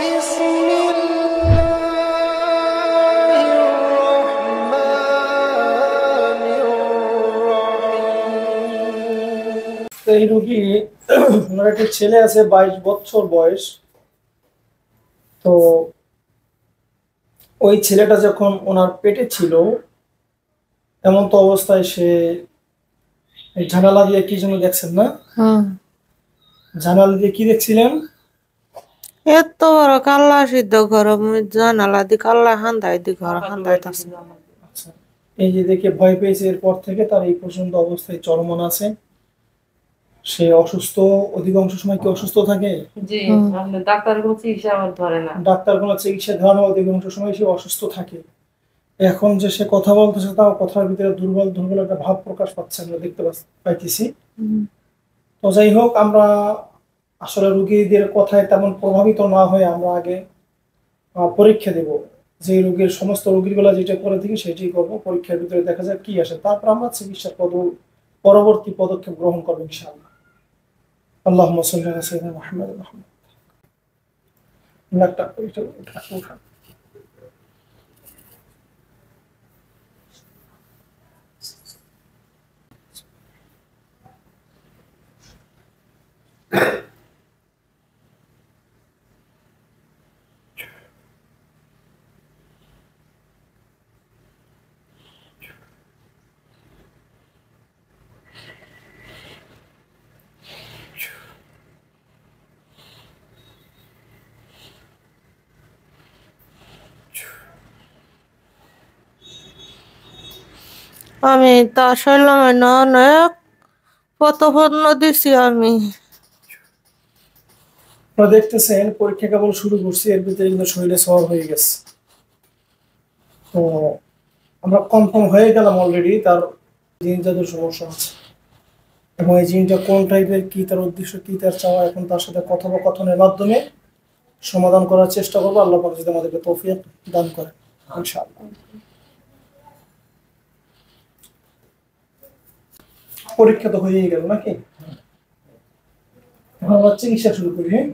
بسم الله الرحمن الرحيم। এই রোগী ওনার একটা ছেলে আছে 22 বছর বয়স। তো ওই ছেলেটা যখন ওনার পেটে ছিল এমন তো অবস্থায় সে এই জানালা দিয়ে কি যেন দেখছেন না? হুম। জানালা দিয়ে কি দেখছিলেন? এত বড় কাল্লা সিদ্ধ গরম জানালা দি কাল্লা হান্দাই দি ঘর হান্দাইতাছে। আচ্ছা, এই যে দেখে ভয় পেয়েছে, এরপর থেকে তার এই পর্যন্ত অবস্থায় চলমান আছে। সে অসুস্থ, অধিকাংশ সময় কি অসুস্থ থাকে? জি, ডাক্তার কোনো চিকিৎসা আমার ধরে না। ডাক্তার কোনো চিকিৎসা দেওয়া না, অধিকাংশ সময় সে অসুস্থ থাকে। এখন যে সে কথা বলতেছে তাও কথার ভিতরে দুর্বল দুর্বল একটা ভাব প্রকাশ পাচ্ছে, আমরা দেখতে পাইতেছি। তো যাই হোক, আমরা আসলে রোগীদের কথায় তেমন প্রভাবিত না হয়ে আমরা আগে পরীক্ষা দেব। যে রোগীর সমস্ত রোগীগুলা যেটা করে থাকি সেটাই করবো, পরীক্ষার ভিতরে দেখা যায় কি আসে, তারপর আমরা চিকিৎসার পরবর্তী পদক্ষেপ গ্রহণ করবো ইনশাআল্লাহ। আল্লাহুম্মা সাল্লি আলা সাইয়্যিদিনা মুহাম্মাদ ওয়া আলা নাকটা উঠা। আমি তার শৈলামে না অনেক পতপন্ন দিছি আমি। আপনারা দেখতেছেন পরীক্ষা কেবল শুরু করছি, এর ভিতরে কিন্তু শরীরে সওয়ার হয়ে গেছে। তো আমরা কনফার্ম হয়ে গেলাম অলরেডি তার জিন জাদুর সমস্যা আছে, এবং এই জিনটা কোন টাইপের, কি তার উদ্দেশ্য, কি তার চাওয়া, এখন তার সাথে কথোপকথনের মাধ্যমে সমাধান করার চেষ্টা করবো। আল্লাহ পাক যদি আমাদেরকে তৌফিক দান করে ইনশাআল্লাহ। পরীক্ষা তো হয়েই গেল নাকি? এখন আমরা চিকিৎসা শুরু করি। হ্যাঁ,